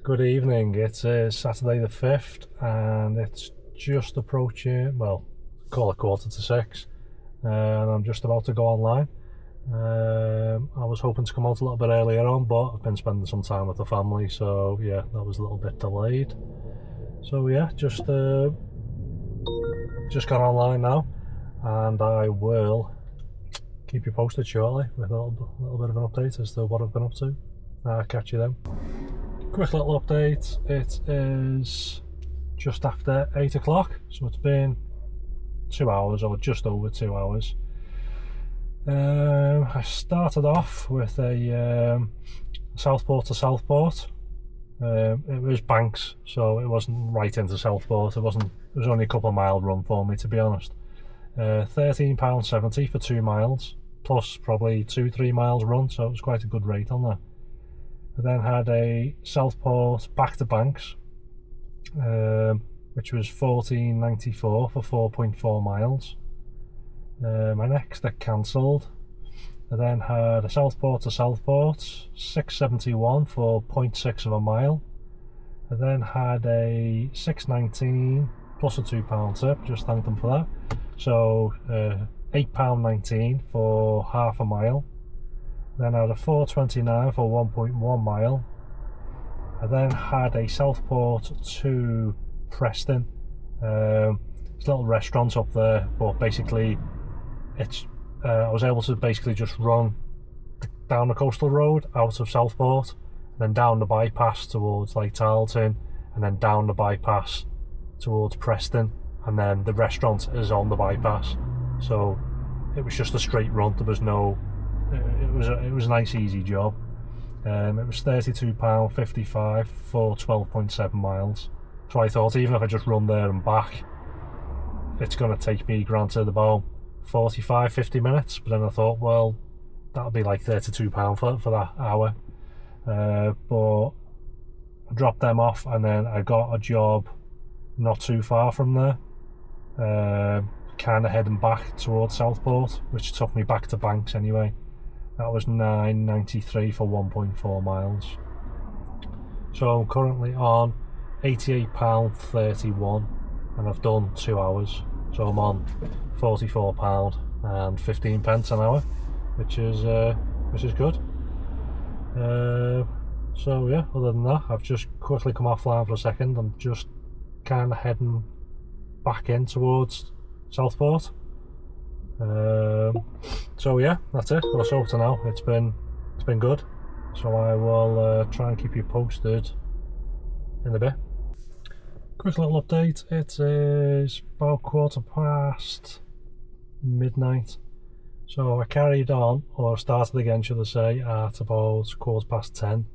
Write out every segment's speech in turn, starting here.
Good evening, it is Saturday the 5th and it's just approaching, well, call it 5:45, and I'm just about to go online. I was hoping to come out a little bit earlier on, but I've been spending some time with the family, so yeah, that was a little bit delayed. So yeah, just got online now, and I will keep you posted shortly with a little bit of an update as to what I've been up to. I'll catch you then. Quick little update, it is just after 8 o'clock, so it's been 2 hours or just over 2 hours. I started off with a Southport to Southport. It was banks, so it wasn't right into Southport. It was only a couple of mile run for me, to be honest. £13.70 for 2 miles, plus probably 2-3 miles run, so it was quite a good rate on that. I then had a Southport back to banks, which was £14.94 for 4.4 miles. My next I cancelled. I then had a Southport to Southport, £6.71 for 0.6 of a mile. I then had a £6.19 plus a £2 tip, just thanked them for that. So £8.19 for half a mile. Then I had a £4.29 for 1.1 mile. I then had a Southport to Preston. It's a little restaurant up there, but basically it's I was able to basically just run down the coastal road out of Southport, and then down the bypass towards like Tarleton, and then down the bypass towards Preston, and then the restaurant is on the bypass. So it was just a straight run. There was no. It was a nice easy job. It was £32.55 for 12.7 miles. So I thought even if I just run there and back, it's going to take me, granted, about 45-50 minutes. But then I thought, well, that'll be like £32 for that hour. But I dropped them off, and then I got a job not too far from there, kind of heading back towards Southport, which took me back to banks anyway. That was £9.93 for 1.4 miles. So I'm currently on £88.31, and I've done 2 hours. So I'm on £44.15 an hour, which is good. So yeah, other than that, I've just quickly come offline for a second. I'm just kind of heading back in towards Southport. So yeah, that's it. Well, so to now, it's been good. So I will try and keep you posted in a bit. Quick little update. It is about 1:15 midnight. So I carried on, or started again, should I say, at about 10:15.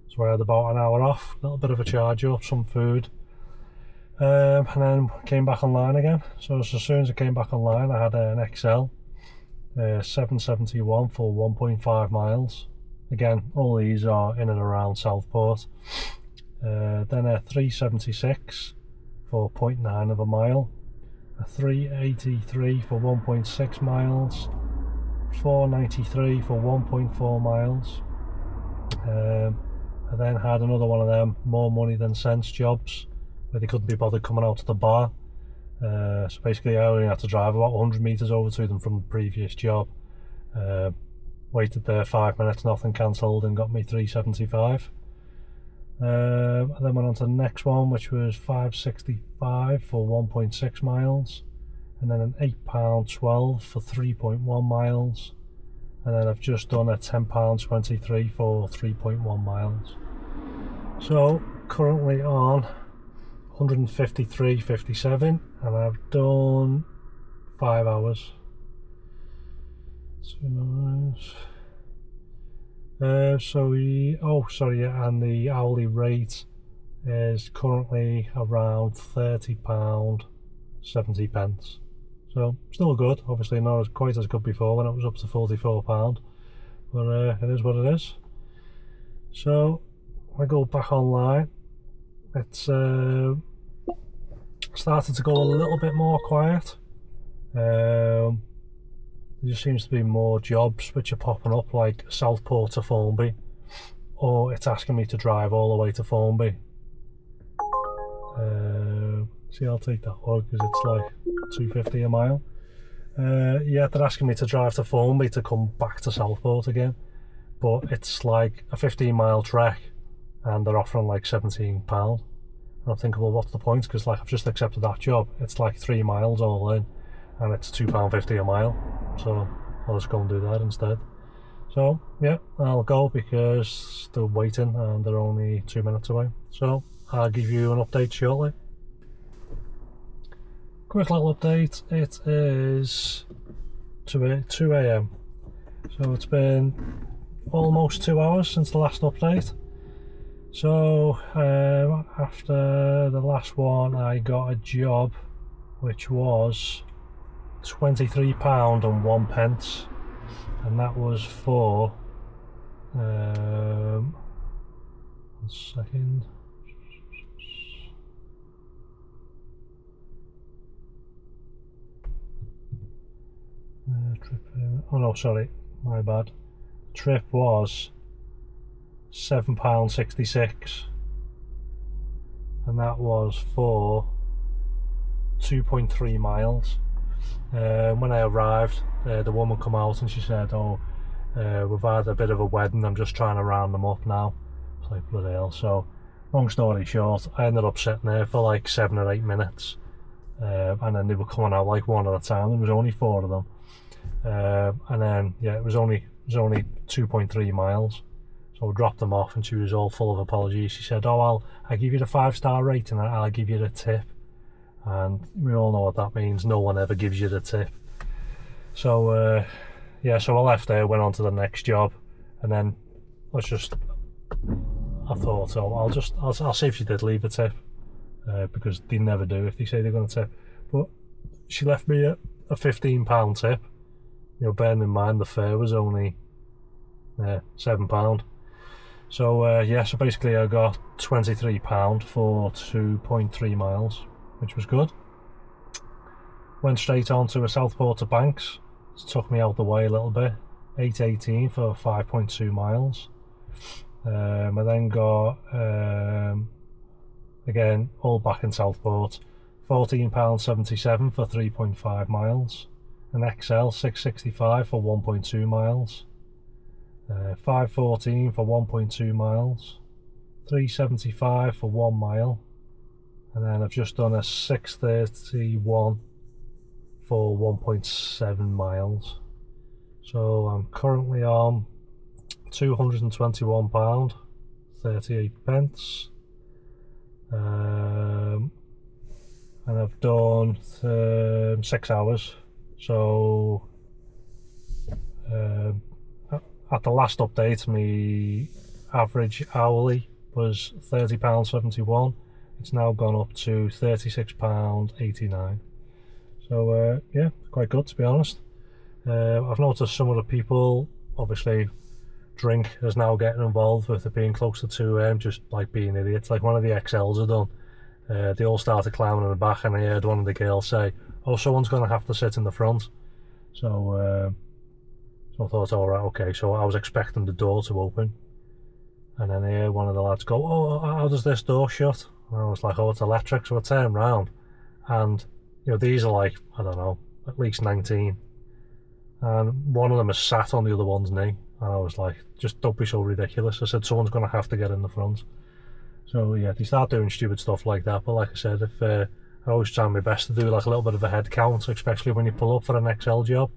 So I had about an hour off, a little bit of a charge up, some food. And then came back online again. So as soon as I came back online, I had an XL 771 for 1.5 miles. Again, all these are in and around Southport. Then a 376 for 0.9 of a mile, a 383 for 1.6 miles, 493 for 1.4 miles. I then had another one of them more money than sense jobs, where they couldn't be bothered coming out to the bar. So basically I only had to drive about 100 metres over to them from the previous job. Waited there 5 minutes, nothing, cancelled, and got me 375. And then went on to the next one, which was 565 for 1.6 miles, and then an £8.12 for 3.1 miles, and then I've just done a £10.23 for 3.1 miles. So currently on 153.57, and I've done 5 hours. 2 hours. And the hourly rate is currently around £30.70. So still good. Obviously not quite as good before when it was up to £44, but it is what it is. So I go back online. It's started to go a little bit more quiet. There just seems to be more jobs which are popping up, like Southport to Formby, or it's asking me to drive all the way to Formby. See, I'll take that one because it's like £2.50 a mile. Yeah, they're asking me to drive to Formby to come back to Southport again, but it's like a 15-mile trek and they're offering like £17. And I'm thinking, well, what's the point? Because like I've just accepted that job. It's like 3 miles all in and it's £2.50 a mile, so I'll just go and do that instead. So yeah, I'll go because they're waiting and they're only 2 minutes away, so I'll give you an update shortly. Quick little update, it is 2 AM, so it's been almost 2 hours since the last update. So after the last one I got a job which was £23.01, and that was for 1 second. Trip oh no, sorry, my bad. Trip was £7.66, and that was for 2.3 miles. When I arrived, the woman come out and she said, "Oh, we've had a bit of a wedding. I'm just trying to round them up now." It's like, bloody hell. So, long story short, I ended up sitting there for like 7 or 8 minutes, and then they were coming out like one at a time. There was only 4 of them, and then yeah, it was only 2.3 miles. So I dropped them off, and she was all full of apologies. She said, "Oh, I'll give you the 5-star rating, and I'll give you the tip." And we all know what that means. No one ever gives you the tip. So yeah, so I left there, went on to the next job, and then I thought, oh, I'll see if she did leave a tip, because they never do if they say they're going to tip. But she left me a £15 tip. You know, bearing in mind the fare was only £7. So yeah, so basically I got £23 for 2.3 miles, which was good. Went straight on to a Southport to Banks. It took me out the way a little bit. 8.18 for 5.2 miles. I then got again all back in Southport, £14.77 for 3.5 miles. An XL 665 for 1.2 miles. 5.14 for 1.2 miles. 3.75 for 1 mile. And then I've just done a 6.31 for 1.7 miles. So I'm currently on £221, 38 pence. And I've done 6 hours. So at the last update, my average hourly was £30.71. It's now gone up to £36.89. So yeah, quite good, to be honest. I've noticed some of the people, obviously, drink is now getting involved with it being close to 2 AM, just like being idiots. Like one of the XLs had done. They all started climbing in the back, and I heard one of the girls say, "Oh, someone's going to have to sit in the front." So, so I thought, all right, okay. So I was expecting the door to open, and then I heard one of the lads go, "Oh, how does this door shut?" And I was like, "Oh, it's electric." So I turned round, and you know, these are like, I don't know, at least 19, and one of them is sat on the other one's knee, and I was like, just don't be so ridiculous. I said, someone's going to have to get in the front. So yeah, they start doing stupid stuff like that. But like I said, if I always try my best to do like a little bit of a head count, especially when you pull up for an XL job,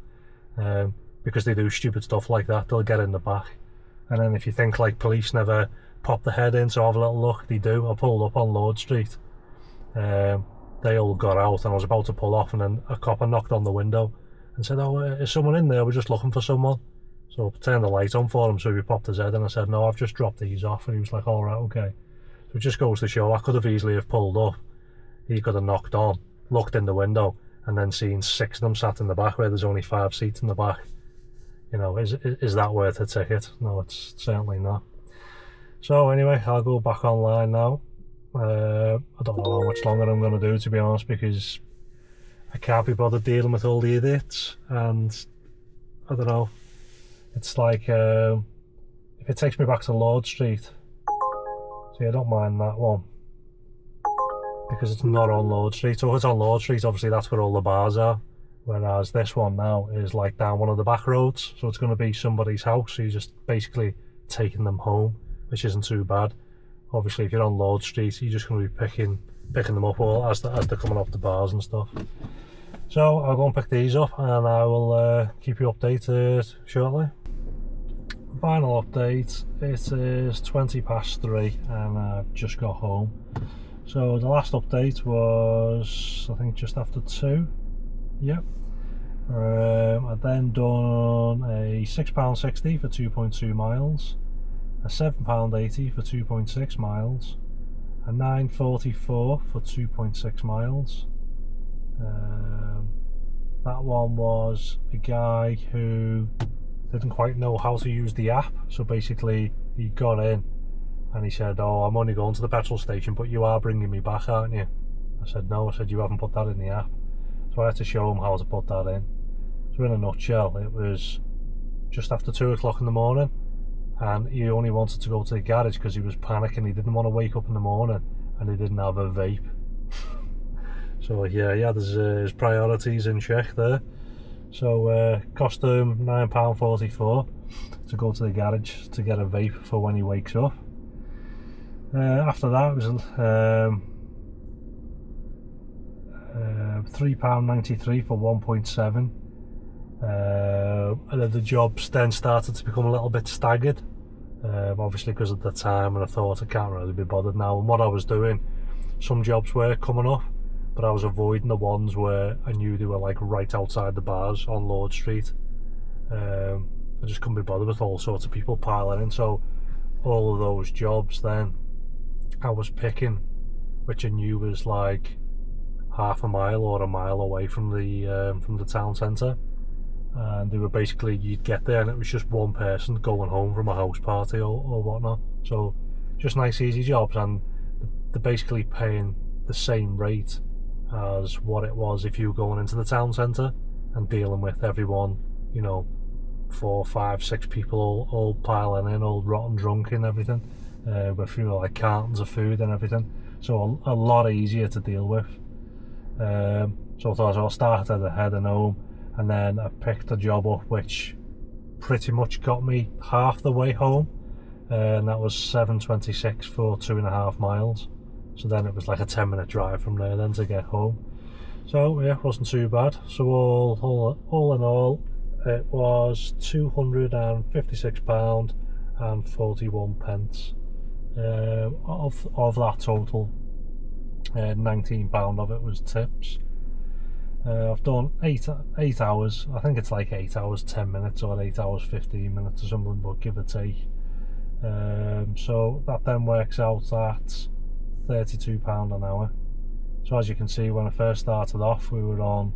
because they do stupid stuff like that, they'll get in the back. And then if you think like police never pop the head in to have a little look, they do. I pulled up on Lord Street. They all got out, and I was about to pull off, and then a copper knocked on the window and said, "Oh, is someone in there? We're just looking for someone." So I turned the light on for him, so he popped his head, and I said, "No, I've just dropped these off." And he was like, "All right, okay." So it just goes to show, I could have easily have pulled up. He could have knocked on, looked in the window, and then seen 6 of them sat in the back where there's only 5 seats in the back. You know, is that worth a ticket? No, it's certainly not. So anyway, I'll go back online now. I don't know how much longer I'm going to do, to be honest, because I can't be bothered dealing with all the idiots, and I don't know, it's like if it takes me back to Lord Street, see, I don't mind that one because it's not on Lord Street. So if it's on Lord Street, obviously that's where all the bars are, whereas this one now is like down one of the back roads, so it's going to be somebody's house, so you're just basically taking them home, which isn't too bad. Obviously if you're on Lord Street, you're just going to be picking them up all as they're coming off the bars and stuff. So I'll go and pick these up and I will keep you updated shortly. Final update, it is 3:20 and I've just got home. So the last update was, I think, just after 2. Yep. I've then done a £6.60 for 2.2 miles, a £7.80 for 2.6 miles, a £9.44 for 2.6 miles. That one was a guy who didn't quite know how to use the app, so basically he got in and he said, "Oh, I'm only going to the petrol station, but you are bringing me back, aren't you?" I said, "No." I said, "You haven't put that in the app." So I had to show him how to put that in. So in a nutshell, it was just after 2 o'clock in the morning and he only wanted to go to the garage because he was panicking. He didn't want to wake up in the morning and he didn't have a vape. So yeah, he had his priorities in check there. So cost him £9.44 to go to the garage to get a vape for when he wakes up. After that, it was £3.93 for 1.7, and then the jobs then started to become a little bit staggered, obviously because of the time, and I thought I can't really be bothered now. And what I was doing, some jobs were coming up, but I was avoiding the ones where I knew they were like right outside the bars on Lord Street. I just couldn't be bothered with all sorts of people piling in, so all of those jobs then I was picking, which I knew was like half a mile or a mile away from the town centre, and they were basically, you'd get there and it was just one person going home from a house party or whatnot. So just nice easy jobs, and they're basically paying the same rate as what it was if you were going into the town centre and dealing with everyone, you know, 4, 5, 6 people all piling in, all rotten drunk and everything, with through like cartons of food and everything. So a lot easier to deal with. So I thought I'll start at the head and home, and then I picked a job up which pretty much got me half the way home, and that was £7.26 for 2.5 miles. So then it was like a 10-minute drive from there then to get home. So yeah, wasn't too bad. So all in all, it was £256 and 41 pence. Of that total, £19 of it was tips. I've done 8 hours. I think it's like 8 hours 10 minutes or 8 hours 15 minutes or something, but give or take. So that then works out at £32 an hour. So as you can see, when I first started off, we were on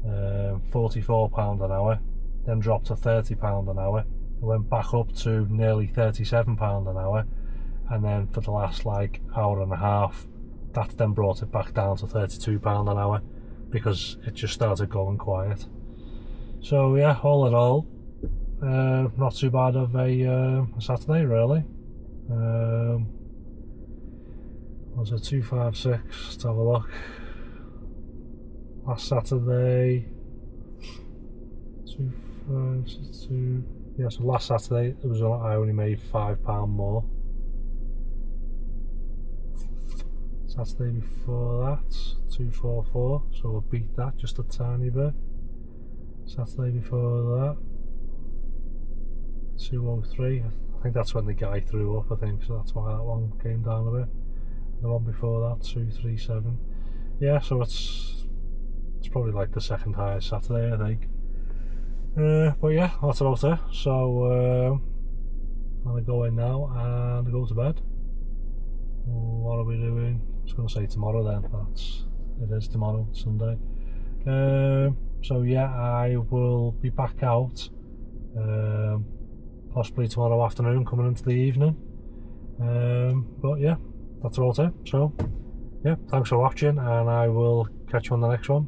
£44 an hour, then dropped to £30 an hour. It went back up to nearly £37 an hour, and then for the last like hour and a half, that then brought it back down to £32 an hour because it just started going quiet. So yeah, all in all, not too bad of a Saturday really. Was it 256? Let's have a look. Last Saturday, 252. Yeah, so last Saturday it was I only made £5 more. Saturday before that, 244. So I beat that just a tiny bit. Saturday before that, 203. I think that's when the guy threw up. I think so. That's why that one came down a bit. The one before that, 237. Yeah, so it's probably like the second highest Saturday, I think. But yeah, that's about it. So I'm gonna go in now and go to bed. What are we doing? I was gonna say tomorrow then. It is tomorrow, Sunday. So yeah, I will be back out possibly tomorrow afternoon, coming into the evening. But yeah, that's about it. So yeah, thanks for watching, and I will catch you on the next one.